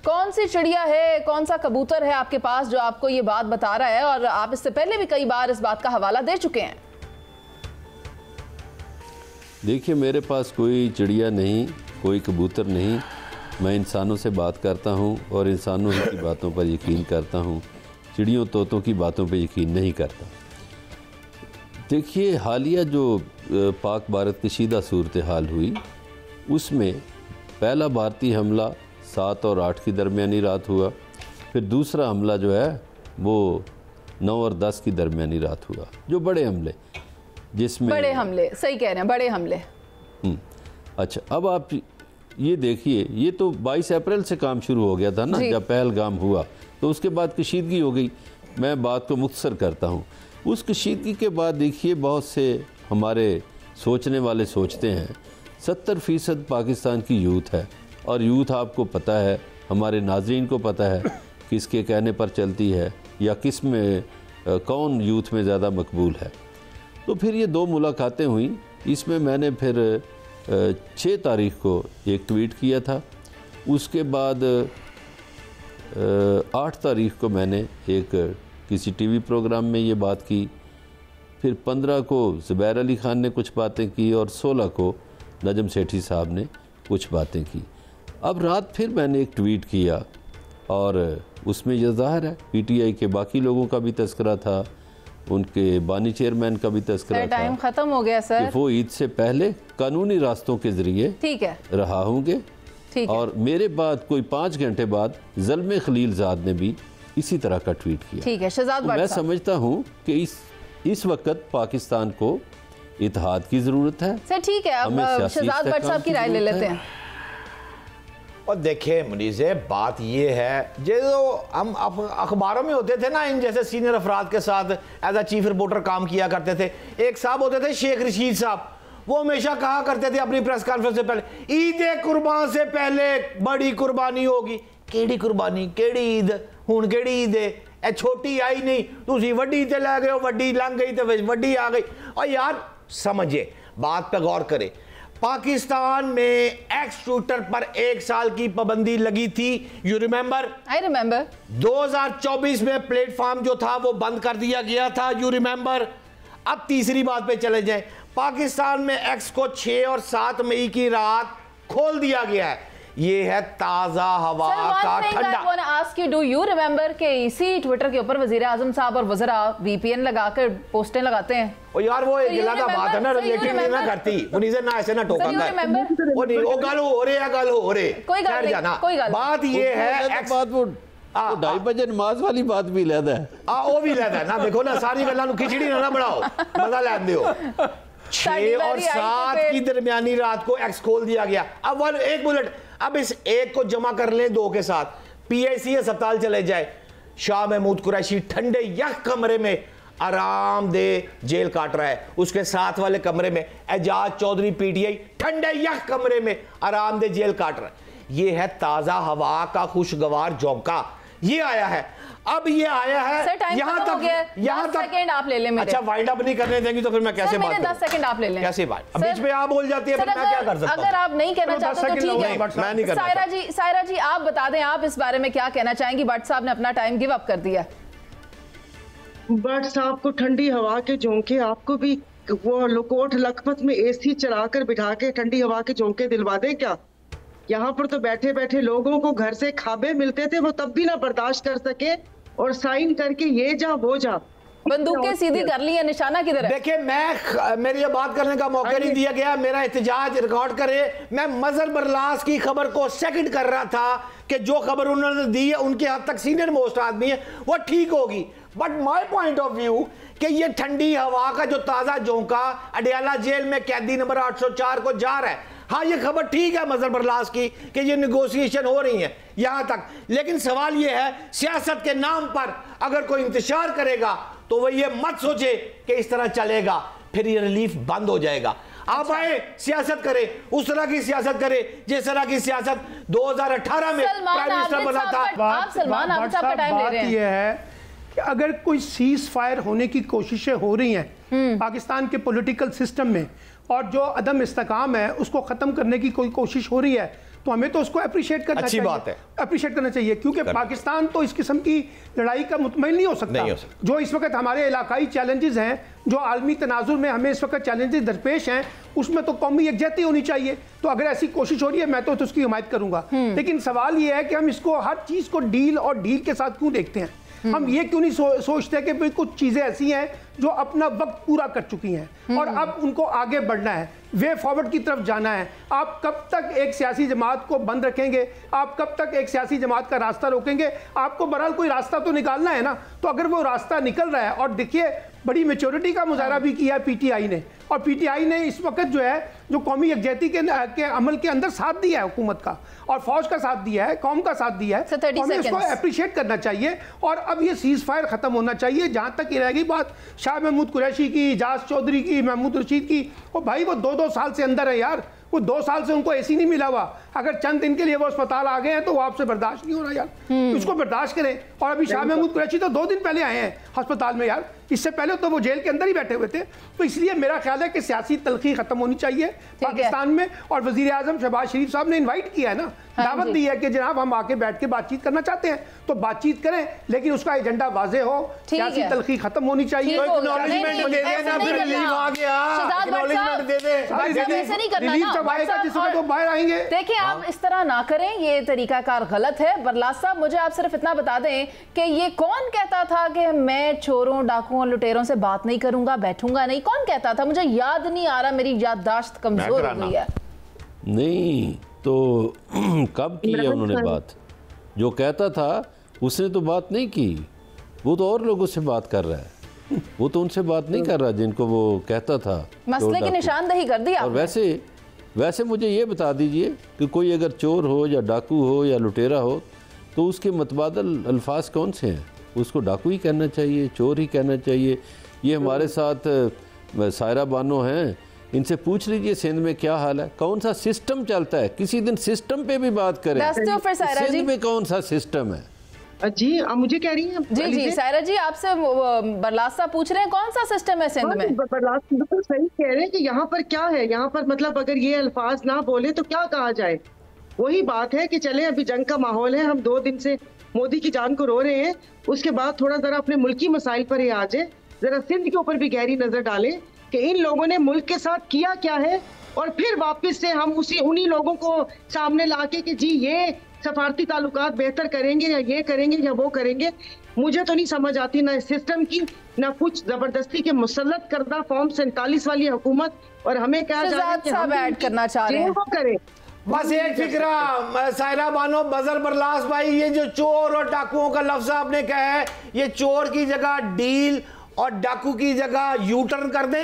कौन सी चिड़िया है, कौन सा कबूतर है आपके पास जो आपको ये बात बता रहा है, और आप इससे पहले भी कई बार इस बात का हवाला दे चुके हैं? देखिए, मेरे पास कोई चिड़िया नहीं, कोई कबूतर नहीं। मैं इंसानों से बात करता हूँ और इंसानों की बातों पर यकीन करता हूँ, चिड़ियों तोतों की बातों पर यकीन नहीं करता। देखिए, हालिया जो पाक भारत कशीदा सूरत हाल हुई, उसमें पहला भारतीय हमला 7 और 8 की दरमियानी रात हुआ, फिर दूसरा हमला जो है वो 9 और 10 की दरमियानी रात हुआ, जो बड़े हमले, जिसमें बड़े हमले, सही कह रहे हैं, बड़े हमले। अच्छा, अब आप ये देखिए, ये तो 22 अप्रैल से काम शुरू हो गया था ना, जब पहलगाम हुआ, तो उसके बाद कशीदगी हो गई। मैं बात को मुख्तसर करता हूँ। उस कशीदगी के बाद देखिए, बहुत से हमारे सोचने वाले सोचते हैं 70% पाकिस्तान की यूथ है, और यूथ आपको पता है, हमारे नाजरीन को पता है किसके कहने पर चलती है या किस में कौन यूथ में ज़्यादा मकबूल है। तो फिर ये 2 मुलाकातें हुई। इसमें मैंने फिर 6 तारीख को एक ट्वीट किया था, उसके बाद 8 तारीख को मैंने एक किसी टीवी प्रोग्राम में ये बात की, फिर 15 को ज़ुबैर अली ख़ान ने कुछ बातें की और 16 को नजम सेठी साहब ने कुछ बातें की। अब रात फिर मैंने एक ट्वीट किया और उसमें यह ज़ाहिर है पीटीआई के बाकी लोगों का भी तज़किरा था, उनके बानी चेयरमैन का भी तज़किरा था। टाइम ख़त्म हो गया सर। कि वो ईद से पहले कानूनी रास्तों के ज़रिए ठीक है रहा होंगे। और मेरे बाद कोई 5 घंटे बाद ज़ल्मे खलीलज़ाद ने भी इसी तरह का ट्वीट किया। ठीक है शहजाद, मैं समझता हूँ कि इस वक्त पाकिस्तान को इत्तेहाद की ज़रूरत है। सर ठीक है, अब शहजाद भट्ट साहब की राय ले लेते हैं। और देखिए मुनीज़, बात ये है, जो हम अखबारों में होते थे ना, इन जैसे सीनियर अफराद के साथ एज अ चीफ रिपोर्टर काम किया करते थे। एक साहब होते थे शेख रशीद साहब, वो हमेशा कहा करते थे अपनी प्रेस कॉन्फ्रेंस से पहले, ईद कुर्बान से पहले बड़ी कुर्बानी होगी। केड़ी कुर्बानी, केड़ी ईद, हुण केड़ी ईद है, ए छोटी आई नहीं, तुसी वड्डी ते लै गए हो, वड्डी लंघ गई तो वड्डी आ गई। और यार समझिए, बात पे गौर करें। पाकिस्तान में एक्स शूटर पर 1 साल की पाबंदी लगी थी, यू रिमेंबर? I remember. 2024 में प्लेटफॉर्म जो था वो बंद कर दिया गया था, यू रिमेंबर? अब तीसरी बात पे चले जाएं। पाकिस्तान में एक्स को 6 और 7 मई की रात खोल दिया गया है। ये है ताजा हवा का ठंडा। Ask you, do you remember के इसी ट्विटर के ऊपर वजीर आजम साहब और वज़रा वीपीएन लगाकर पोस्टें लगाते हैं? ओ यार, वो एक गिला का बात है ना, रिलेटिव नहीं ना करती मुनीज़, ना ऐसे ना टोका है। वो नहीं, वो गल हो रहे है, गल हो रहे, कोई गल नहीं, कोई गल। बात ये है, बात वो 2:30 बजे नमाज वाली बात भी लैदा है। वो भी लैदा है ना, देखो ना, सारी गल्लां खिचड़ी ना बनाओ, मजा लैंदे हो। 6 और 7 की दरमियानी रात को एक्स खोल दिया गया। अब एक बुलेट, अब इस एक को जमा कर लें 2 के साथ, पीआईसी अस्पताल चले जाए, शाह महमूद कुरैशी ठंडे यख कमरे में आरामदेह जेल काट रहा है, उसके साथ वाले कमरे में एजाज चौधरी पीटीआई ठंडे यख कमरे में आरामदेह जेल काट रहा है। ये है ताजा हवा का खुशगवार झोंका, ये आया है। अब ये आया है यहाँ तक, यहाँ तक सेकंड आप ले लें मेरे। अच्छा, वाइंड अप नहीं करने देंगी तो फिर मैं कैसे बात करूं? 10 सेकंड आप ले लें। कैसे बात? अब बीच में आप बोल जाती है, फिर मैं क्या कर सकता हूं? अगर आप नहीं कहना चाहते तो ठीक है, मैं नहीं करना। सायरा जी आप बता दें, आप इस बारे में क्या कहना चाहेंगी? भट्ट साहब ने अपना टाइम गिव अप कर दिया। भट्ट साहब को ठंडी हवा के झोंके, आपको भी वो लकोट लखपत में एसी चलाकर बिठा के ठंडी हवा के झोंके दिलवा दे क्या? यहाँ पर तो बैठे बैठे लोगों को घर से खाबे मिलते थे, वो तब भी ना बर्दाश्त कर सके और साइन करके ये जा वो जा, बंदूकें सीधी कर ली है, निशाना किधर है? देखिए, मेरी ये बात करने का मौका नहीं दिया गया, मेरा एहतजाज रिकॉर्ड करे। मैं मजहर बरलास की खबर को सेकंड कर रहा था कि जो खबर उन्होंने दी है, उनके हद तक सीनियर मोस्ट आदमी है, वो ठीक होगी। But my point of view कि ये ठंडी हवा का जो ताजा झोंका अडियाला जेल में कैदी नंबर 804 को जा रहा है, हाँ ये खबर ठीक है मजहर बरलास की कि ये निगोशिएशन हो रही है यहां तक, लेकिन सवाल ये है सियासत के नाम पर अगर कोई इंतशार करेगा तो वह ये मत सोचे कि इस तरह चलेगा, फिर ये रिलीफ बंद हो जाएगा। आप आए सियासत करें, उस तरह की सियासत करें जिस तरह की सियासत 2018 में प्राइम मिनिस्टर बना था। आप सलमान आबिद साहब का टाइम ले रहे हैं। ये है कि अगर कोई सीज फायर होने की कोशिशें हो रही हैं पाकिस्तान के पॉलिटिकल सिस्टम में और जो अदम इस्तेकाम है उसको ख़त्म करने की कोई कोशिश हो रही है, तो हमें तो उसको अप्रिशिएट करना चाहिए। बात है, अप्रिशिएट करना चाहिए, क्योंकि पाकिस्तान तो इस किस्म की लड़ाई का मुतमईन नहीं हो सकता। जो इस वक्त हमारे इलाकाई चैलेंजेस हैं, जो आलमी तनाजुर में हमें इस वक्त चैलेंजेस दरपेश हैं, उसमें तो कौमी यकजहती होनी चाहिए। तो अगर ऐसी कोशिश हो रही है मैं तो उसकी हिमायत करूंगा। लेकिन सवाल ये है कि हम इसको हर चीज को डील और डील के साथ क्यों देखते हैं? हम ये क्यों नहीं सोचते कि भाई कुछ चीजें ऐसी हैं जो अपना वक्त पूरा कर चुकी हैं और अब उनको आगे बढ़ना है, वे फॉरवर्ड की तरफ जाना है। आप कब तक एक सियासी जमात को बंद रखेंगे? आप कब तक एक सियासी जमात का रास्ता रोकेंगे? आपको बहरहाल कोई रास्ता तो निकालना है ना। तो अगर वो रास्ता निकल रहा है, और देखिए बड़ी मेच्योरिटी का मुजाहरा भी किया है पीटीआई ने, और पीटीआई ने इस वक्त जो है जो कौमी यकजहती के अमल के अंदर साथ दिया है, हुकूमत का और फौज का साथ दिया है, कौम का साथ दिया है, तो हमें इसको अप्रिशिएट करना चाहिए। और अब ये सीज फायर खत्म होना चाहिए। जहां तक ये रह गई बात शाह महमूद कुरैशी की, इजाज चौधरी की, महमूद रशीद की, वो भाई वो 2-2 साल से अंदर है यार, वो 2 साल से उनको एसी नहीं मिला हुआ। अगर चंद दिन के लिए वो अस्पताल आ गए हैं तो वो आपसे बर्दाश्त नहीं हो रहा यार, तो इसको बर्दाश्त करें। और अभी शाह महमूद कुरैशी तो 2 दिन पहले आए हैं अस्पताल में यार, इससे पहले तो वो जेल के अंदर ही बैठे हुए थे। तो इसलिए मेरा ख्याल है कि सियासी तलखी खत्म होनी चाहिए पाकिस्तान में। और वजीर आजम शहबाज शरीफ साहब ने इन्वाइट किया है ना, दावत दी है कि जनाब हम आके बैठ के बातचीत करना चाहते हैं, तो बातचीत करें, लेकिन उसका एजेंडा वाजे हो, सियासी तलखी खत्म होनी चाहिए। देखिए आप इस तरह ना करें, ये तरीकाकार गलत है। बरलास साहब मुझे आप सिर्फ इतना बता दें कि ये कौन कहता था कि मैं चोरों, डाकुओं, लुटेरों से बात नहीं करूंगा, बैठूंगा नहीं? कौन कहता था? मुझे याद नहीं आ रहा, मेरी याददाश्त कमजोर हो गई है। नहीं तो कब की है उन्होंने बात? जो कहता था उसने तो बात नहीं की, वो तो और लोगों से बात कर रहा है, वो तो उनसे बात नहीं कर रहा जिनको वो कहता था। मसले की निशानदही कर दी। और वैसे मुझे ये बता दीजिए कि कोई अगर चोर हो या डाकू हो या लुटेरा हो तो उसके मतबादल अल्फाज कौन से हैं? उसको डाकू ही कहना चाहिए, चोर ही कहना चाहिए। ये हमारे साथ सायरा बानो हैं, इनसे पूछ लीजिए सिंध में क्या हाल है, कौन सा सिस्टम चलता है? किसी दिन सिस्टम पे भी बात करें। सिंध में कौन सा सिस्टम है? जी आप मुझे कह रही हैं? जी सायरा जी आपसे बरलास साहब पूछ रहे हैं कौन सा सिस्टम है सिंध में? बरलास बिल्कुल सही कह रहे हैं कि यहाँ पर क्या है, यहाँ पर मतलब अगर ये अल्फाज ना बोले तो क्या कहा जाए। वही बात है कि चले अभी जंग का माहौल है, हम 2 दिन से मोदी की जान को रो रहे हैं, उसके बाद थोड़ा जरा अपने मुल्की मसाइल पर ही आ जाए, जरा सिंध के ऊपर भी गहरी नजर डालें कि इन लोगों ने मुल्क के साथ किया क्या है, और फिर वापस से हम उन्हीं लोगों को सामने लाके कि जी ये सफारती ताल्लुकात बेहतर करेंगे या ये करेंगे या वो करेंगे। मुझे तो नहीं समझ आती ना इस सिस्टम की, ना कुछ जबरदस्ती के मुसल्लत करदा फॉर्म 47 वाली हुकूमत, और हमें क्या करना चाह रहे हैं वो करें। बस एक फिक्रा सायरा बानो, बजर बरलास भाई, ये जो चोर और डाकुओं का लफ्ज आपने कहा है, ये चोर की जगह डील और डाकू की जगह यू टर्न कर दे।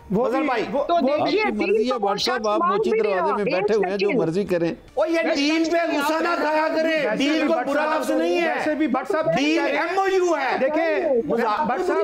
बजर भाई तो देखिए मर्जी है, व्हाट्सएप आप मोची दरवाजे में बैठे हुए हैं, जो मर्जी करें। और ये डील पे गुस्सा ना खाया करें, डील को बुरा लफ्ज नहीं है, वैसे भी व्हाट्सएप डील एमओयू है। देखिए व्हाट्सएप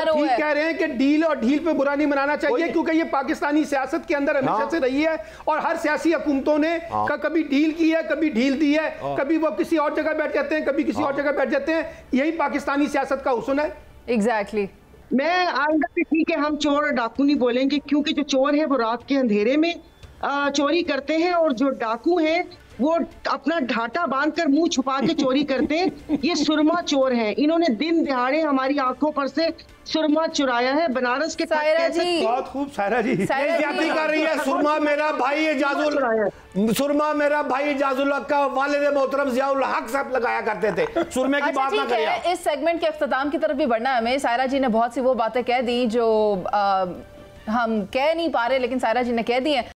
ठीक कह रहे हैं कि डील और ढील पे बुरा नहीं मनाना चाहिए, क्योंकि ये पाकिस्तानी सियासत के अंदर हमेशा से रही है, और हर सियासी हुकूमतों ने कभी डील की है, कभी ढील दी है, कभी वो किसी और जगह बैठ जाते हैं, कभी किसी और जगह बैठ जाते हैं। यही पाकिस्तानी सियासत का हुस्न है। एग्जैक्टली। मैं आइंदा भी ठीक है हम चोर और डाकू नहीं बोलेंगे, क्योंकि जो चोर है वो रात के अंधेरे में चोरी करते हैं, और जो डाकू हैं वो अपना ढाटा बांधकर मुंह छुपा के चोरी करते हैं। ये सुरमा चोर हैं, इन्होंने दिन दिहाड़े हमारी आंखों पर से सुरमा चुराया है। बनारस के बहुत खूब सायरा जी कर रही है। सुरमा मेरा भाई एजाजुल हक का वालिद मोहतरम जियाउल हक साहब लगाया करते थे। सुरमे की बात ना करिए। इस सेगमेंट के अख्ताम की तरफ भी बढ़ना है हमें। सायरा जी ने बहुत सी वो बातें कह दी जो हम कह नहीं पा रहे, लेकिन सायरा जी ने कह दी है।